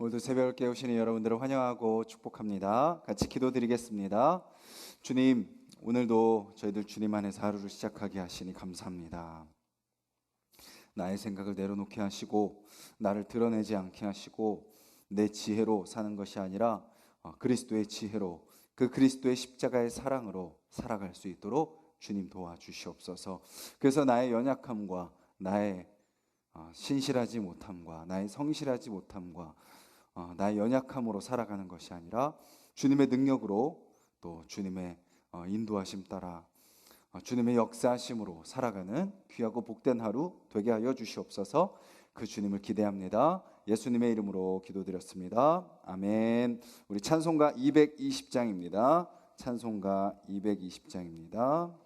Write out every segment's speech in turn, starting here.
오늘도 새벽을 깨우시는 여러분들을 환영하고 축복합니다. 같이 기도드리겠습니다. 주님, 오늘도 저희들 주님 안에서 하루를 시작하게 하시니 감사합니다. 나의 생각을 내려놓게 하시고 나를 드러내지 않게 하시고 내 지혜로 사는 것이 아니라 그리스도의 지혜로, 그 그리스도의 십자가의 사랑으로 살아갈 수 있도록 주님 도와주시옵소서. 그래서 나의 연약함과 나의 신실하지 못함과 나의 성실하지 못함과 나의 연약함으로 살아가는 것이 아니라 주님의 능력으로, 또 주님의 인도하심 따라 주님의 역사하심으로 살아가는 귀하고 복된 하루 되게 하여 주시옵소서. 그 주님을 기대합니다. 예수님의 이름으로 기도드렸습니다. 아멘. 우리 찬송가 220장입니다. 찬송가 220장입니다.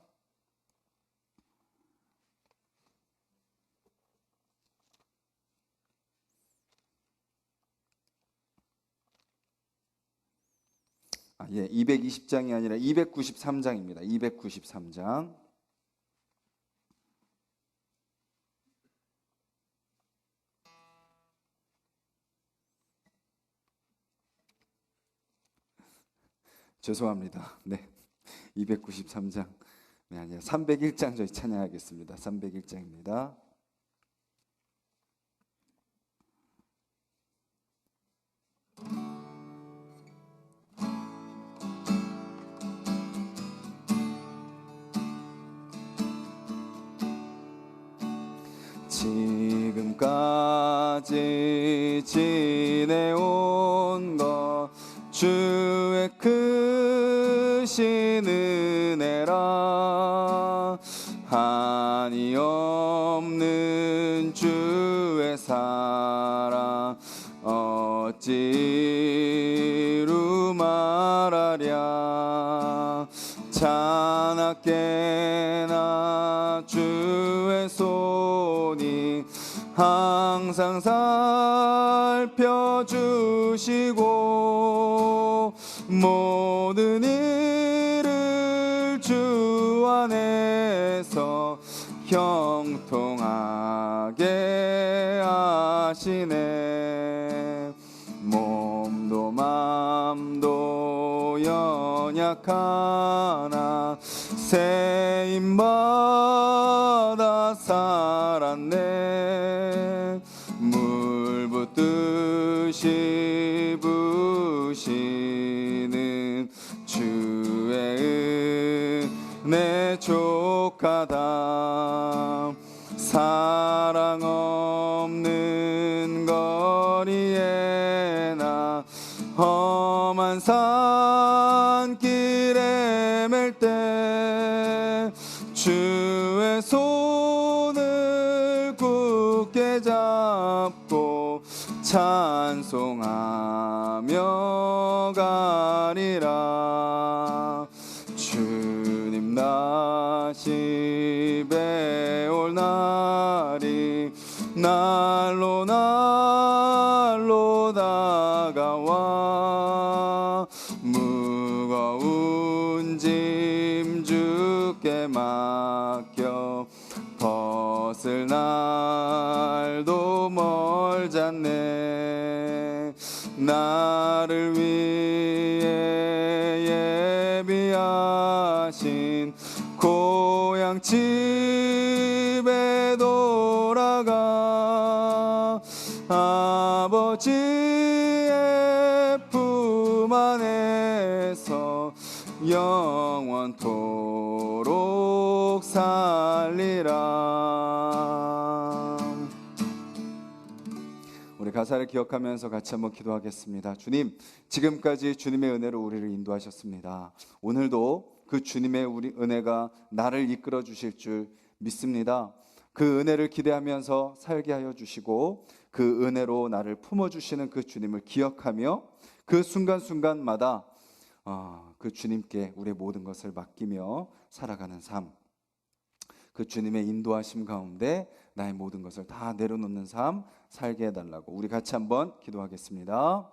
예, 220장이 아니라 293장입니다. 293장. 죄송합니다. 네, 293장. 네, 아니야. 301장 저희 찬양하겠습니다. 301장입니다. 지금까지 지내온 것 주의 크신 은혜라. 한이 없는 주의 사랑 어찌로 말하랴. 자나깨나 주의 손이 항상 살펴주시고 모든 일을 주 안에서 형통하게 하시네. 몸도 맘도 연약하나 세임받아 살았네. 물 붓듯이 부시는 주의 은혜 족하다. 사랑 없는 거리에 나 험한 산길에 맬 때 주의 손을 굳게 잡고 찬송하며 가리라. 주님 다시 배올 날이 날로 날로 다가와. 무거운 짐 주께 맡겨 벗을 날도 멀잖네. 나를 위해 예비하신 고향 집에 돌아가 아버지의 품 안에서 영원토록 살리라. 우리 가사를 기억하면서 같이 한번 기도하겠습니다. 주님, 지금까지 주님의 은혜로 우리를 인도하셨습니다. 오늘도 그 주님의 우리 은혜가 나를 이끌어 주실 줄 믿습니다. 그 은혜를 기대하면서 살게 하여 주시고 그 은혜로 나를 품어주시는 그 주님을 기억하며 그 순간순간마다 그 주님께 우리의 모든 것을 맡기며 살아가는 삶, 그 주님의 인도하심 가운데 나의 모든 것을 다 내려놓는 삶 살게 해달라고 우리 같이 한번 기도하겠습니다.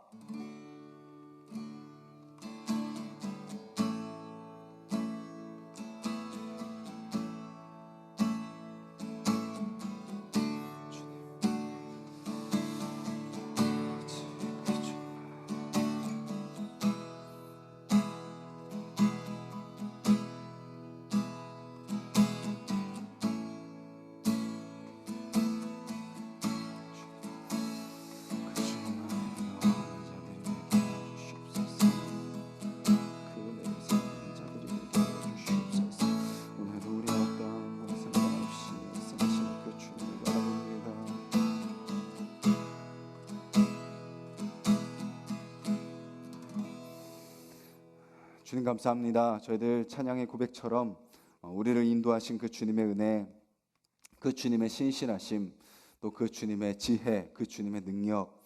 주님 감사합니다. 저희들 찬양의 고백처럼 우리를 인도하신 그 주님의 은혜, 그 주님의 신실하심, 또 그 주님의 지혜, 그 주님의 능력,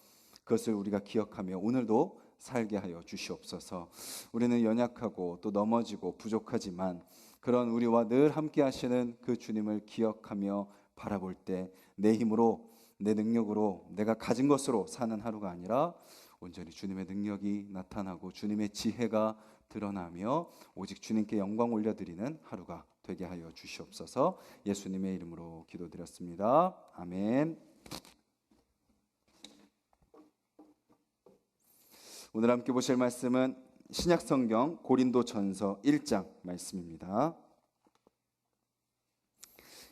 그것을 우리가 기억하며 오늘도 살게 하여 주시옵소서. 우리는 연약하고 또 넘어지고 부족하지만 그런 우리와 늘 함께 하시는 그 주님을 기억하며 바라볼 때 내 힘으로, 내 능력으로, 내가 가진 것으로 사는 하루가 아니라 온전히 주님의 능력이 나타나고 주님의 지혜가 드러나며 오직 주님께 영광 올려드리는 하루가 되게 하여 주시옵소서. 예수님의 이름으로 기도드렸습니다. 아멘. 오늘 함께 보실 말씀은 신약성경 고린도전서 1장 말씀입니다.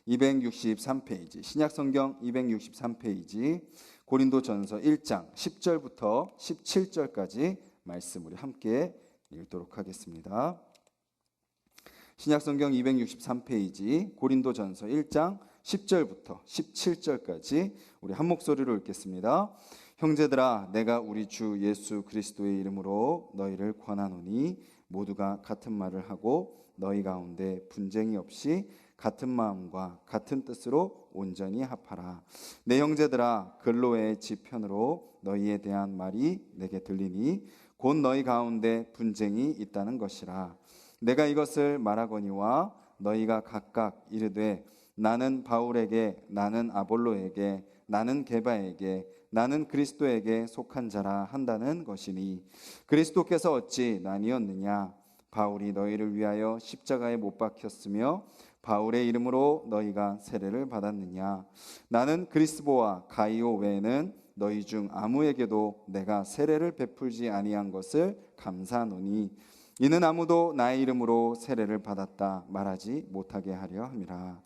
263페이지, 신약성경 263페이지, 고린도전서 1장 10절부터 17절까지 말씀 우리 함께 읽도록 하겠습니다. 신약성경 263페이지, 고린도전서 1장 10절부터 17절까지 우리 한 목소리로 읽겠습니다. 형제들아, 내가 우리 주 예수 그리스도의 이름으로 너희를 권하노니 모두가 같은 말을 하고 너희 가운데 분쟁이 없이 같은 마음과 같은 뜻으로 온전히 합하라. 내 형제들아, 근로의 지편으로 너희에 대한 말이 내게 들리니 곧 너희 가운데 분쟁이 있다는 것이라. 내가 이것을 말하거니와 너희가 각각 이르되 나는 바울에게, 나는 아볼로에게, 나는 게바에게, 나는 그리스도에게 속한 자라 한다는 것이니 그리스도께서 어찌 나뉘었느냐? 바울이 너희를 위하여 십자가에 못 박혔으며 바울의 이름으로 너희가 세례를 받았느냐? 나는 그리스보와 가이오 외에는 너희 중 아무에게도 내가 세례를 베풀지 아니한 것을 감사하노니 이는 아무도 나의 이름으로 세례를 받았다 말하지 못하게 하려 함이라.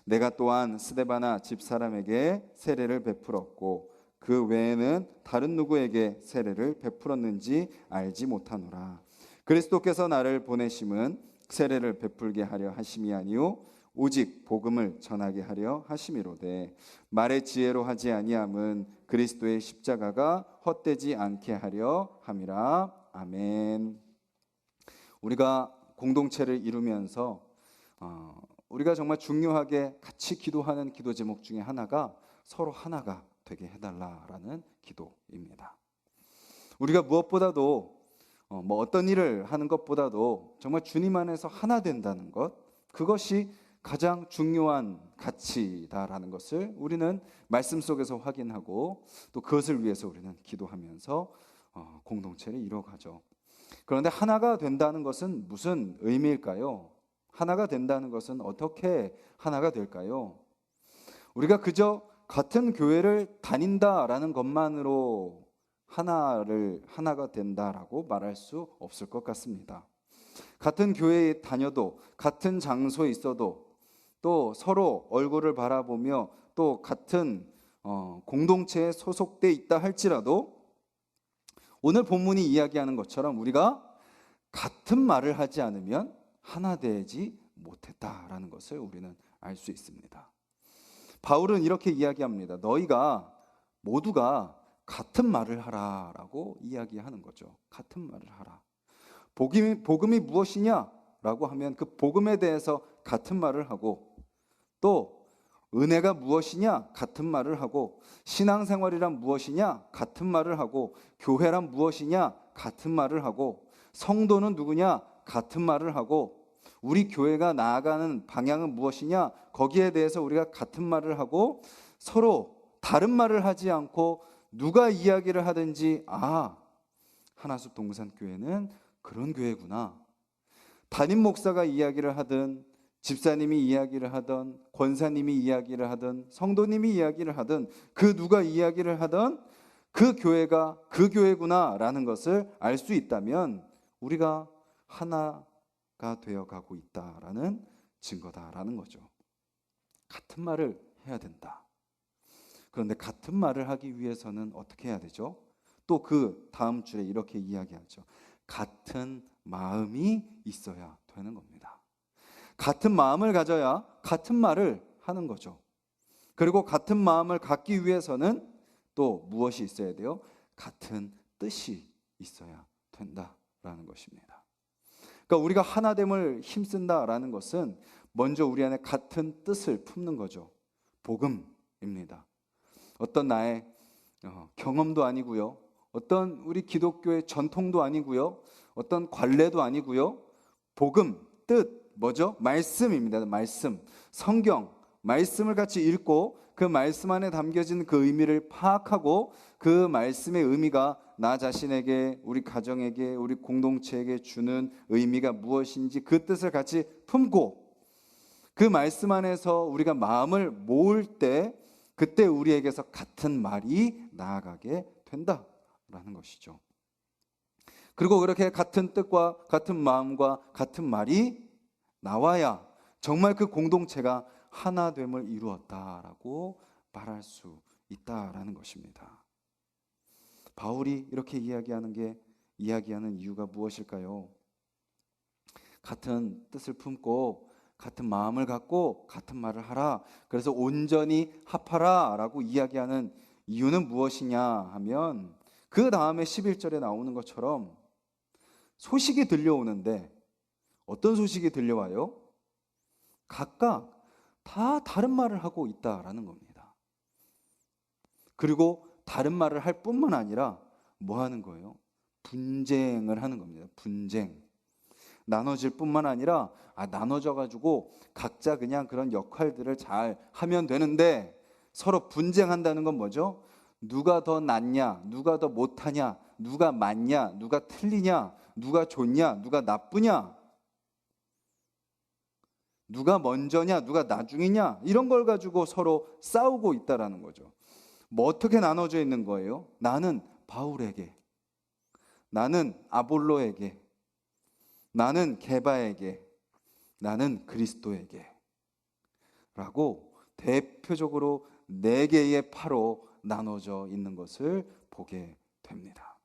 내가 또한 스데바나 집사람에게 세례를 베풀었고 그 외에는 다른 누구에게 세례를 베풀었는지 알지 못하노라. 그리스도께서 나를 보내심은 세례를 베풀게 하려 하심이 아니요 오직 복음을 전하게 하려 하심이로되 말의 지혜로 하지 아니함은 그리스도의 십자가가 헛되지 않게 하려 함이라. 아멘. 우리가 공동체를 이루면서 우리가 정말 중요하게 같이 기도하는 기도 제목 중에 하나가 서로 하나가 되게 해달라라는 기도입니다. 우리가 무엇보다도 어떤 일을 하는 것보다도 정말 주님 안에서 하나 된다는 것, 그것이 가장 중요한 가치다라는 것을 우리는 말씀 속에서 확인하고 또 그것을 위해서 우리는 기도하면서 공동체를 이루어가죠. 그런데 하나가 된다는 것은 무슨 의미일까요? 하나가 된다는 것은 어떻게 하나가 될까요? 우리가 그저 같은 교회를 다닌다라는 것만으로 하나가 된다라고 말할 수 없을 것 같습니다. 같은 교회에 다녀도 같은 장소에 있어도 또 서로 얼굴을 바라보며 또 같은 공동체에 소속돼 있다 할지라도 오늘 본문이 이야기하는 것처럼 우리가 같은 말을 하지 않으면 하나 되지 못했다라는 것을 우리는 알 수 있습니다. 바울은 이렇게 이야기합니다. 너희가 모두가 같은 말을 하라라고 이야기하는 거죠. 같은 말을 하라. 복음이 무엇이냐라고 하면 그 복음에 대해서 같은 말을 하고 또 은혜가 무엇이냐 같은 말을 하고 신앙생활이란 무엇이냐 같은 말을 하고 교회란 무엇이냐 같은 말을 하고 성도는 누구냐 같은 말을 하고 우리 교회가 나아가는 방향은 무엇이냐 거기에 대해서 우리가 같은 말을 하고 서로 다른 말을 하지 않고 누가 이야기를 하든지 하나숲 동산교회는 그런 교회구나. 담임 목사가 이야기를 하든 집사님이 이야기를 하든 권사님이 이야기를 하든 성도님이 이야기를 하든 그 누가 이야기를 하든 그 교회가 그 교회구나라는 것을 알 수 있다면 우리가 하나가 되어가고 있다라는 증거다라는 거죠. 같은 말을 해야 된다. 그런데 같은 말을 하기 위해서는 어떻게 해야 되죠? 또 그 다음 줄에 이렇게 이야기하죠. 같은 마음이 있어야 되는 겁니다. 같은 마음을 가져야 같은 말을 하는 거죠. 그리고 같은 마음을 갖기 위해서는 또 무엇이 있어야 돼요? 같은 뜻이 있어야 된다라는 것입니다. 그러니까 우리가 하나됨을 힘쓴다라는 것은 먼저 우리 안에 같은 뜻을 품는 거죠. 복음입니다. 어떤 나의 경험도 아니고요, 어떤 우리 기독교의 전통도 아니고요, 어떤 관례도 아니고요. 복음, 뜻, 뭐죠? 말씀입니다. 말씀, 성경, 말씀을 같이 읽고 그 말씀 안에 담겨진 그 의미를 파악하고 그 말씀의 의미가 나 자신에게, 우리 가정에게, 우리 공동체에게 주는 의미가 무엇인지 그 뜻을 같이 품고 그 말씀 안에서 우리가 마음을 모을 때 그때 우리에게서 같은 말이 나아가게 된다라는 것이죠. 그리고 그렇게 같은 뜻과 같은 마음과 같은 말이 나와야 정말 그 공동체가 하나됨을 이루었다라고 말할 수 있다라는 것입니다. 바울이 이렇게 이야기하는 이유가 무엇일까요? 같은 뜻을 품고 같은 마음을 갖고 같은 말을 하라. 그래서 온전히 합하라 라고 이야기하는 이유는 무엇이냐 하면 그 다음에 11절에 나오는 것처럼 소식이 들려오는데 어떤 소식이 들려와요? 각각 다 다른 말을 하고 있다라는 겁니다. 그리고 다른 말을 할 뿐만 아니라 뭐 하는 거예요? 분쟁을 하는 겁니다. 분쟁. 나눠질 뿐만 아니라 나눠져 가지고 각자 그냥 그런 역할들을 잘 하면 되는데 서로 분쟁한다는 건 뭐죠? 누가 더 낫냐, 누가 더 못하냐, 누가 맞냐, 누가 틀리냐, 누가 좋냐, 누가 나쁘냐, 누가 먼저냐, 누가 나중이냐, 이런 걸 가지고 서로 싸우고 있다라는 거죠. 뭐 어떻게 나눠져 있는 거예요? 나는 바울에게, 나는 아볼로에게, 나는 게바에게, 나는 그리스도에게 라고 대표적으로 4개의 파로 나눠져 있는 것을 보게 됩니다.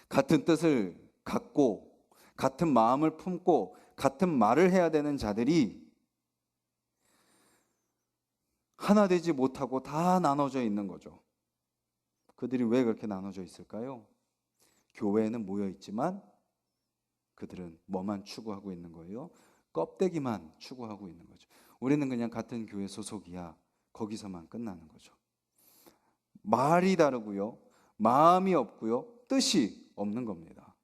같은 뜻을 갖고 같은 마음을 품고 같은 말을 해야 되는 자들이 하나 되지 못하고 다 나눠져 있는 거죠. 그들이 왜 그렇게 나눠져 있을까요? 교회에는 모여 있지만 그들은 뭐만 추구하고 있는 거예요? 껍데기만 추구하고 있는 거죠. 우리는 그냥 같은 교회 소속이야. 거기서만 끝나는 거죠. 말이 다르고요, 마음이 없고요, 뜻이 없는 겁니다.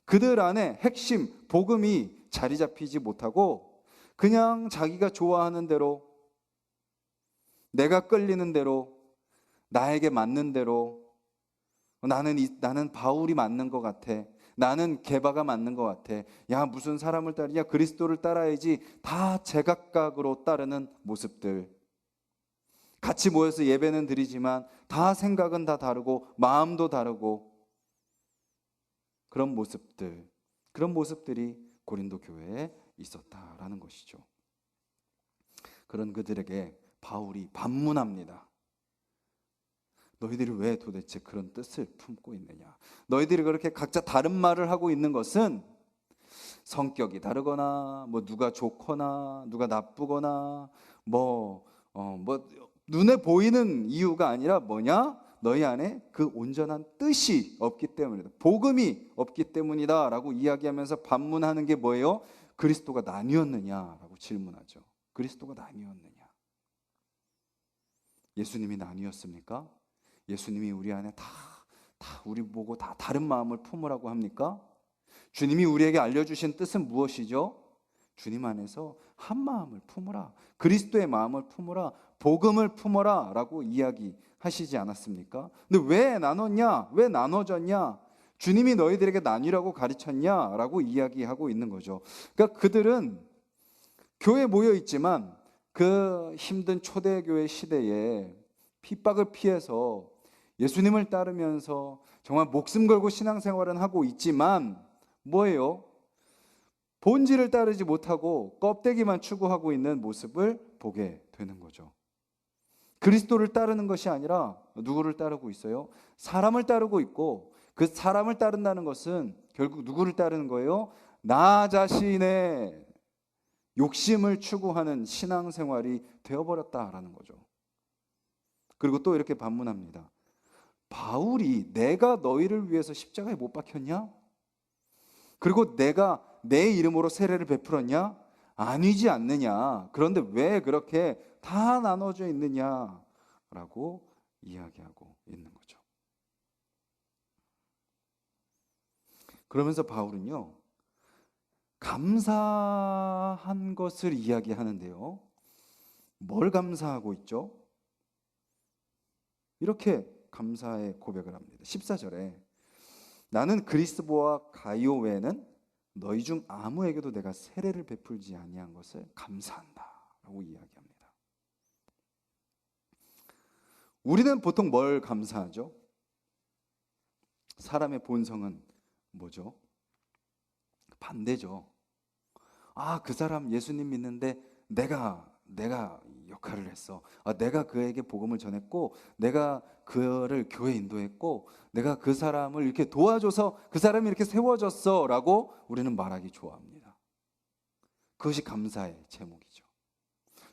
그들 안에 핵심 복음이 자리 잡히지 못하고 그냥 자기가 좋아하는 대로, 내가 끌리는 대로, 나에게 맞는 대로, 나는 바울이 맞는 것 같아, 나는 게바가 맞는 것 같아, 야 무슨 사람을 따르냐, 그리스도를 따라야지, 다 제각각으로 따르는 모습들. 같이 모여서 예배는 드리지만 다 생각은 다 다르고 마음도 다르고, 그런 모습들이 고린도 교회에 있었다라는 것이죠. 그런 그들에게 바울이 반문합니다. 너희들이 왜 도대체 그런 뜻을 품고 있느냐? 너희들이 그렇게 각자 다른 말을 하고 있는 것은 성격이 다르거나, 뭐 누가 좋거나 누가 나쁘거나, 뭐 눈에 보이는 이유가 아니라 뭐냐? 너희 안에 그 온전한 뜻이 없기 때문이다. 복음이 없기 때문이다 라고 이야기하면서 반문하는 게 뭐예요? 그리스도가 나뉘었느냐라고 질문하죠. 그리스도가 나뉘었느냐? 예수님이 나뉘었습니까? 예수님이 우리 안에 다 우리 보고 다 다른 마음을 품으라고 합니까? 주님이 우리에게 알려주신 뜻은 무엇이죠? 주님 안에서 한 마음을 품으라, 그리스도의 마음을 품으라, 복음을 품어라 라고 이야기하시지 않았습니까? 근데 왜 나눴냐? 왜 나눠졌냐? 주님이 너희들에게 나뉘라고 가르쳤냐? 라고 이야기하고 있는 거죠. 그러니까 그들은 교회에 모여 있지만 그 힘든 초대교회 시대에 핍박을 피해서 예수님을 따르면서 정말 목숨 걸고 신앙생활은 하고 있지만 뭐예요? 본질을 따르지 못하고 껍데기만 추구하고 있는 모습을 보게 되는 거죠. 그리스도를 따르는 것이 아니라 누구를 따르고 있어요? 사람을 따르고 있고, 그 사람을 따른다는 것은 결국 누구를 따르는 거예요? 나 자신의 욕심을 추구하는 신앙생활이 되어버렸다라는 거죠. 그리고 또 이렇게 반문합니다. 바울이 내가 너희를 위해서 십자가에 못 박혔냐? 그리고 내가 내 이름으로 세례를 베풀었냐? 아니지 않느냐? 그런데 왜 그렇게 다 나눠져 있느냐라고 이야기하고 있는 거죠. 그러면서 바울은요, 감사한 것을 이야기하는데요. 뭘 감사하고 있죠? 이렇게 감사의 고백을 합니다. 14절에 나는 그리스도와 가이오 외에는 너희 중 아무에게도 내가 세례를 베풀지 아니한 것을 감사한다 라고 이야기합니다. 우리는 보통 뭘 감사하죠? 사람의 본성은 뭐죠? 반대죠. 그 사람 예수님 믿는데 내가 역할을 했어. 내가 그에게 복음을 전했고, 내가 그를 교회 인도했고, 내가 그 사람을 이렇게 도와줘서 그 사람이 이렇게 세워졌어 라고 우리는 말하기 좋아합니다. 그것이 감사의 제목이죠.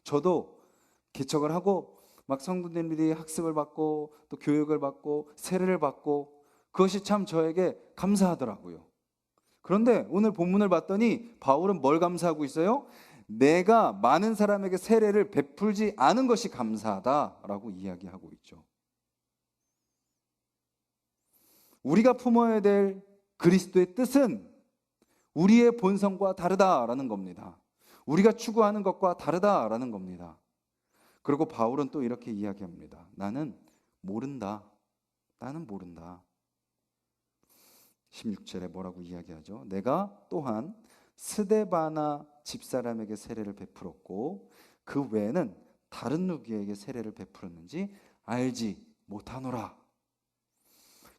저도 개척을 하고 막 성도들이 학습을 받고 또 교육을 받고 세례를 받고 그것이 참 저에게 감사하더라고요. 그런데 오늘 본문을 봤더니 바울은 뭘 감사하고 있어요? 내가 많은 사람에게 세례를 베풀지 않은 것이 감사하다라고 이야기하고 있죠. 우리가 품어야 될 그리스도의 뜻은 우리의 본성과 다르다라는 겁니다. 우리가 추구하는 것과 다르다라는 겁니다. 그리고 바울은 또 이렇게 이야기합니다. 나는 모른다. 나는 모른다. 16절에 뭐라고 이야기하죠? 내가 또한 스데바나 집사람에게 세례를 베풀었고 그 외에는 다른 누구에게 세례를 베풀었는지 알지 못하노라.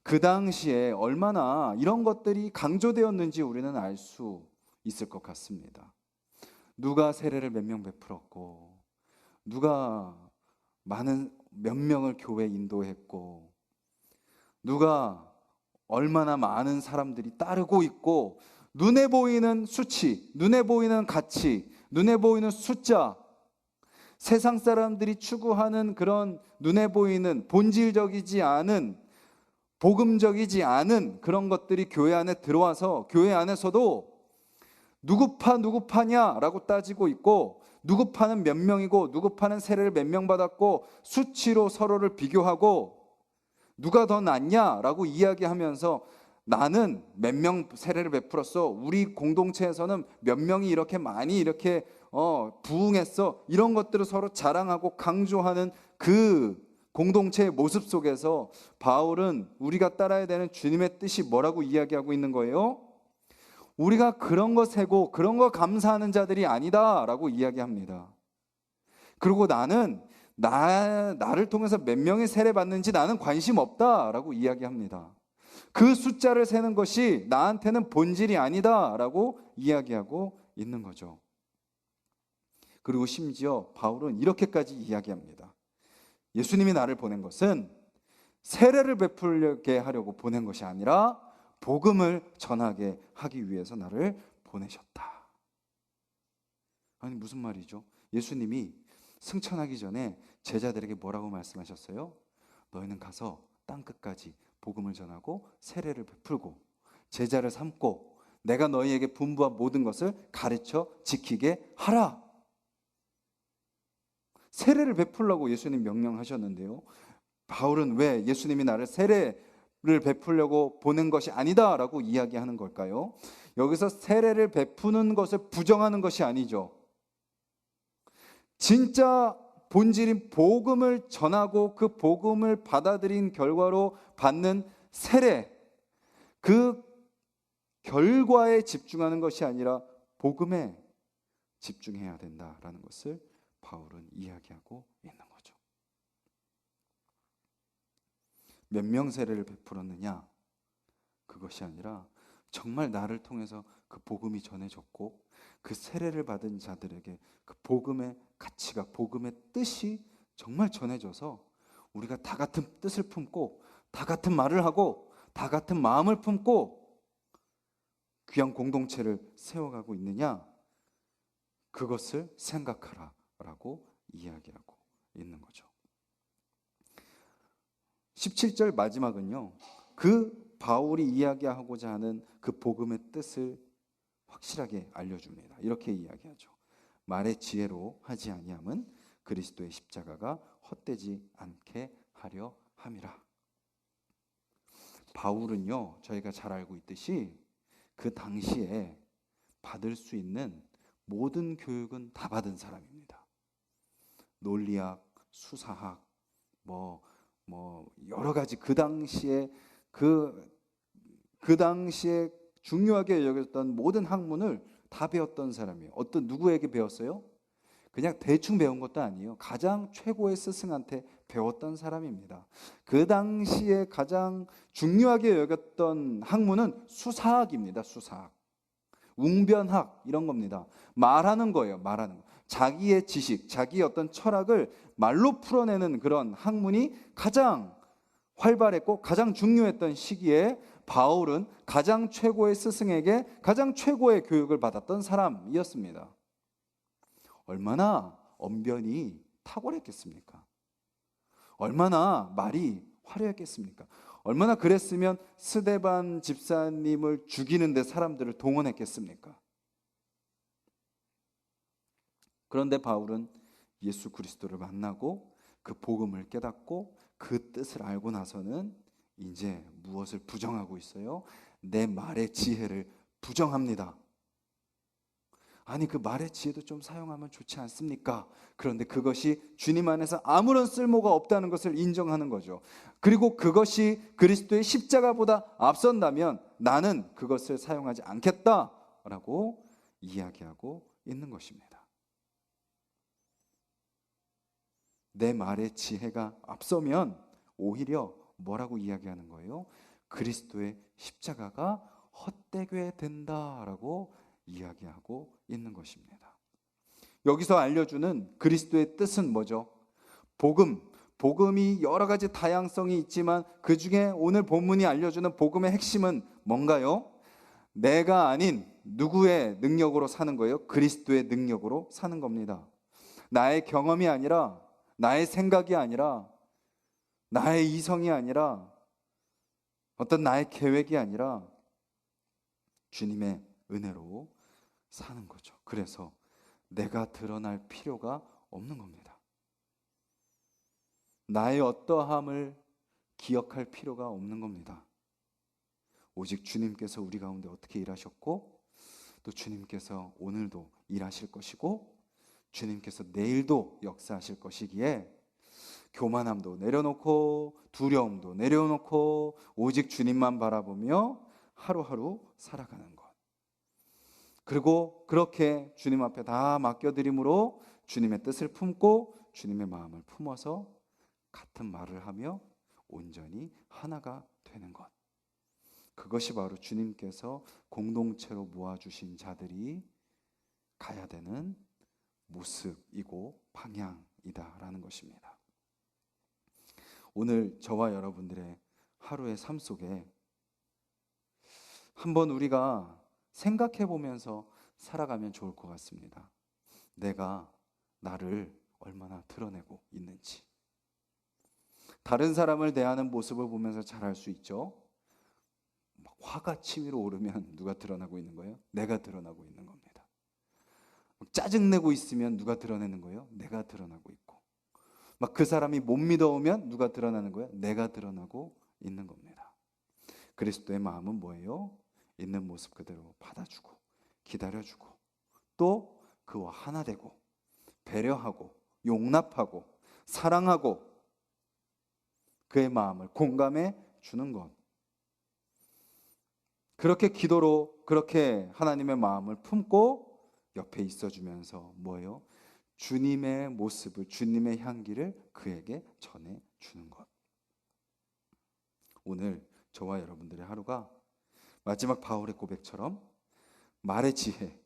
그 당시에 얼마나 이런 것들이 강조되었는지 우리는 알 수 있을 것 같습니다. 누가 세례를 몇 명 베풀었고, 누가 몇 명을 교회 인도했고, 누가 얼마나 많은 사람들이 따르고 있고, 눈에 보이는 수치, 눈에 보이는 가치, 눈에 보이는 숫자, 세상 사람들이 추구하는 그런 눈에 보이는 본질적이지 않은, 복음적이지 않은 그런 것들이 교회 안에 들어와서 교회 안에서도 누구 파냐라고 따지고 있고, 누구 파는 몇 명이고 누구 파는 세례를 몇 명 받았고 수치로 서로를 비교하고 누가 더 낫냐라고 이야기하면서 나는 몇 명 세례를 베풀었어, 우리 공동체에서는 몇 명이 이렇게 많이 이렇게 부흥했어, 이런 것들을 서로 자랑하고 강조하는 그 공동체의 모습 속에서 바울은 우리가 따라야 되는 주님의 뜻이 뭐라고 이야기하고 있는 거예요? 우리가 그런 거 세고 그런 거 감사하는 자들이 아니다라고 이야기합니다. 그리고 나를 통해서 몇 명이 세례 받는지 나는 관심 없다라고 이야기합니다. 그 숫자를 세는 것이 나한테는 본질이 아니다라고 이야기하고 있는 거죠. 그리고 심지어 바울은 이렇게까지 이야기합니다. 예수님이 나를 보낸 것은 세례를 베풀게 하려고 보낸 것이 아니라 복음을 전하게 하기 위해서 나를 보내셨다. 아니 무슨 말이죠? 예수님이 승천하기 전에 제자들에게 뭐라고 말씀하셨어요? 너희는 가서 땅끝까지 복음을 전하고 세례를 베풀고 제자를 삼고 내가 너희에게 분부한 모든 것을 가르쳐 지키게 하라. 세례를 베풀라고 예수님 명령하셨는데요. 바울은 왜 예수님이 나를 세례를 베풀려고 보낸 것이 아니다라고 이야기하는 걸까요? 여기서 세례를 베푸는 것을 부정하는 것이 아니죠. 진짜 본질인 복음을 전하고 그 복음을 받아들인 결과로 받는 세례, 그 결과에 집중하는 것이 아니라 복음에 집중해야 된다라는 것을 바울은 이야기하고 있는 거죠. 몇 명 세례를 베풀었느냐? 그것이 아니라 정말 나를 통해서 그 복음이 전해졌고 그 세례를 받은 자들에게 그 복음의 가치가, 복음의 뜻이 정말 전해져서 우리가 다 같은 뜻을 품고 다 같은 말을 하고 다 같은 마음을 품고 귀한 공동체를 세워가고 있느냐? 그것을 생각하라 라고 이야기하고 있는 거죠. 17절 마지막은요, 그 바울이 이야기하고자 하는 그 복음의 뜻을 확실하게 알려줍니다. 이렇게 이야기하죠. 말의 지혜로 하지 아니함은 그리스도의 십자가가 헛되지 않게 하려 함이라. 바울은요, 저희가 잘 알고 있듯이 그 당시에 받을 수 있는 모든 교육은 다 받은 사람입니다. 논리학, 수사학, 뭐 여러 가지 그 당시에 중요하게 여겼던 모든 학문을 다 배웠던 사람이에요. 어떤 누구에게 배웠어요? 그냥 대충 배운 것도 아니에요. 가장 최고의 스승한테 배웠던 사람입니다. 그 당시에 가장 중요하게 여겼던 학문은 수사학입니다. 수사학. 웅변학 이런 겁니다. 말하는 거예요. 말하는 거. 자기의 지식, 자기의 어떤 철학을 말로 풀어내는 그런 학문이 가장 활발했고 가장 중요했던 시기에 바울은 가장 최고의 스승에게 가장 최고의 교육을 받았던 사람이었습니다. 얼마나 언변이 탁월했겠습니까? 얼마나 말이 화려했겠습니까? 얼마나 그랬으면 스데반 집사님을 죽이는 데 사람들을 동원했겠습니까? 그런데 바울은 예수 그리스도를 만나고 그 복음을 깨닫고 그 뜻을 알고 나서는 이제 무엇을 부정하고 있어요? 내 말의 지혜를 부정합니다. 아니, 그 말의 지혜도 좀 사용하면 좋지 않습니까? 그런데 그것이 주님 안에서 아무런 쓸모가 없다는 것을 인정하는 거죠. 그리고 그것이 그리스도의 십자가보다 앞선다면 나는 그것을 사용하지 않겠다라고 이야기하고 있는 것입니다. 내 말의 지혜가 앞서면 오히려 뭐라고 이야기하는 거예요? 그리스도의 십자가가 헛되게 된다라고 이야기하고 있는 것입니다. 여기서 알려주는 그리스도의 뜻은 뭐죠? 복음이 여러 가지 다양성이 있지만 그 중에 오늘 본문이 알려주는 복음의 핵심은 뭔가요? 내가 아닌 누구의 능력으로 사는 거예요? 그리스도의 능력으로 사는 겁니다. 나의 경험이 아니라, 나의 생각이 아니라, 나의 이성이 아니라, 어떤 나의 계획이 아니라 주님의 은혜로 사는 거죠. 그래서 내가 드러날 필요가 없는 겁니다. 나의 어떠함을 기억할 필요가 없는 겁니다. 오직 주님께서 우리 가운데 어떻게 일하셨고 또 주님께서 오늘도 일하실 것이고 주님께서 내일도 역사하실 것이기에 교만함도 내려놓고 두려움도 내려놓고 오직 주님만 바라보며 하루하루 살아가는 것. 그리고 그렇게 주님 앞에 다 맡겨드림으로 주님의 뜻을 품고 주님의 마음을 품어서 같은 말을 하며 온전히 하나가 되는 것. 그것이 바로 주님께서 공동체로 모아주신 자들이 가야 되는 모습이고 방향이다라는 것입니다. 오늘 저와 여러분들의 하루의 삶 속에 한번 우리가 생각해 보면서 살아가면 좋을 것 같습니다. 내가 나를 얼마나 드러내고 있는지. 다른 사람을 대하는 모습을 보면서 잘 알 수 있죠. 막 화가 치밀어 오르면 누가 드러나고 있는 거예요? 내가 드러나고 있는 겁니다. 짜증내고 있으면 누가 드러내는 거예요? 내가 드러나고 있고. 막 그 사람이 못 믿어오면 누가 드러나는 거예요? 내가 드러나고 있는 겁니다. 그리스도의 마음은 뭐예요? 있는 모습 그대로 받아주고 기다려주고 또 그와 하나 되고 배려하고 용납하고 사랑하고 그의 마음을 공감해 주는 것. 그렇게 기도로 그렇게 하나님의 마음을 품고 옆에 있어주면서 뭐예요? 주님의 모습을, 주님의 향기를 그에게 전해주는 것. 오늘 저와 여러분들의 하루가 마지막 바울의 고백처럼 말의 지혜,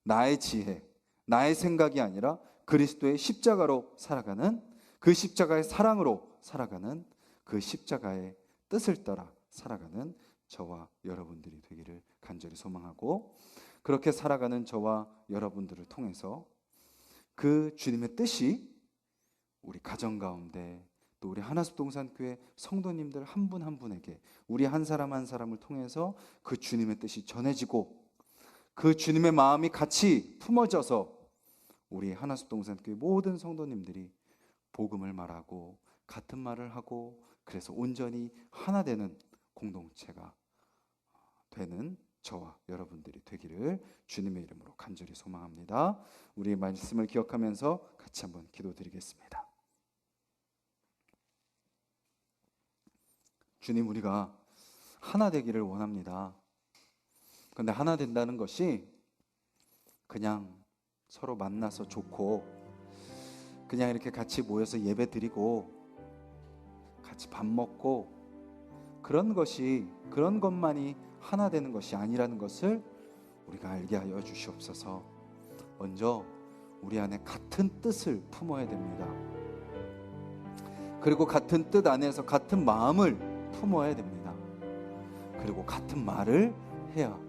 나의 생각이 아니라 그리스도의 십자가로 살아가는, 그 십자가의 사랑으로 살아가는, 그 십자가의 뜻을 따라 살아가는 저와 여러분들이 되기를 간절히 소망하고, 그렇게 살아가는 저와 여러분들을 통해서 그 주님의 뜻이 우리 가정 가운데 또 우리 하나숲동산교회 성도님들 한 분 한 분에게 우리 한 사람 한 사람을 통해서 그 주님의 뜻이 전해지고 그 주님의 마음이 같이 품어져서 우리 하나숲동산교회 모든 성도님들이 복음을 말하고 같은 말을 하고 그래서 온전히 하나 되는 공동체가 되는 저와 여러분들이 되기를 주님의 이름으로 간절히 소망합니다. 우리의 말씀을 기억하면서 같이 한번 기도드리겠습니다. 주님, 우리가 하나 되기를 원합니다. 그런데 하나 된다는 것이 그냥 서로 만나서 좋고 그냥 이렇게 같이 모여서 예배 드리고 같이 밥 먹고 그런 것만이 하나 되는 것이 아니라는 것을 우리가 알게 하여 주시옵소서. 먼저 우리 안에 같은 뜻을 품어야 됩니다. 그리고 같은 뜻 안에서 같은 마음을 품어야 됩니다. 그리고 같은 말을 해야 됩니다.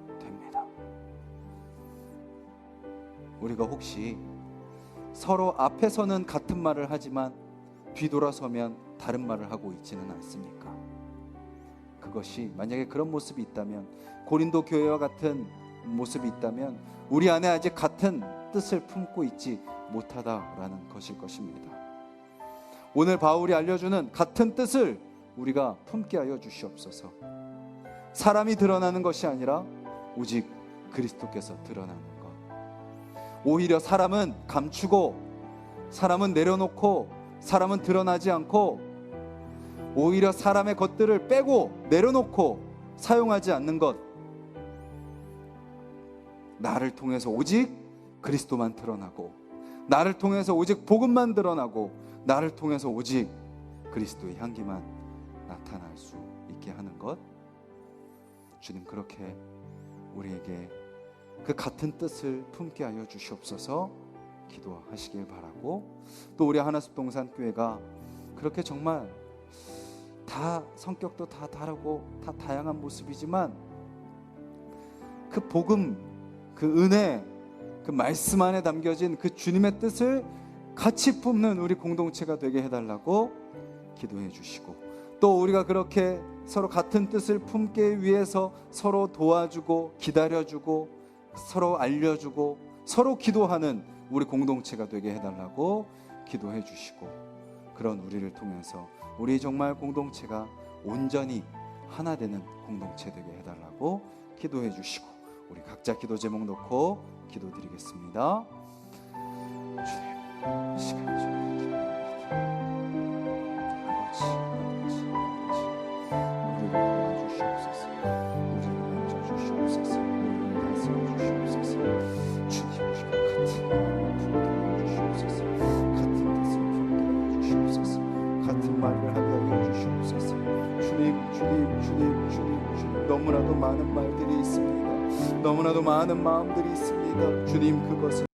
우리가 혹시 서로 앞에서는 같은 말을 하지만 뒤돌아서면 다른 말을 하고 있지는 않습니까? 그것이 만약에 그런 모습이 있다면, 고린도 교회와 같은 모습이 있다면 우리 안에 아직 같은 뜻을 품고 있지 못하다라는 것일 것입니다. 오늘 바울이 알려주는 같은 뜻을 우리가 품게 하여 주시옵소서. 사람이 드러나는 것이 아니라 오직 그리스도께서 드러나는 것. 오히려 사람은 감추고 사람은 내려놓고 사람은 드러나지 않고 오히려 사람의 것들을 빼고 내려놓고 사용하지 않는 것, 나를 통해서 오직 그리스도만 드러나고 나를 통해서 오직 복음만 드러나고 나를 통해서 오직 그리스도의 향기만 나타날 수 있게 하는 것, 주님 그렇게 우리에게 그 같은 뜻을 품게 하여 주시옵소서 기도하시길 바라고, 또 우리 하나숲동산교회가 그렇게 정말 다 성격도 다 다르고 다 다양한 모습이지만 그 복음, 그 은혜, 그 말씀 안에 담겨진 그 주님의 뜻을 같이 품는 우리 공동체가 되게 해달라고 기도해 주시고, 또 우리가 그렇게 서로 같은 뜻을 품기 위해서 서로 도와주고 기다려주고 서로 알려주고 서로 기도하는 우리 공동체가 되게 해달라고 기도해 주시고, 그런 우리를 통해서 우리 정말 공동체가 온전히 하나 되는 공동체 되게 해달라고 기도해 주시고, 우리 각자 기도 제목 놓고 기도드리겠습니다. 주님, 시간 좀 우리를 도와주시옵소서. 우리를 만져주시옵소서. 우리를 다스려주시옵소서. 주님, 우리가 같은 마음을 품게 하여 주시옵소서. 같은 뜻을 품게 하여 주시옵소서. 같은 말을 하게 하여 주시옵소서. 주님, 너무나도 많은 말들이 있습니다. 너무나도 많은 마음들이 있습니다. 주님, 그것을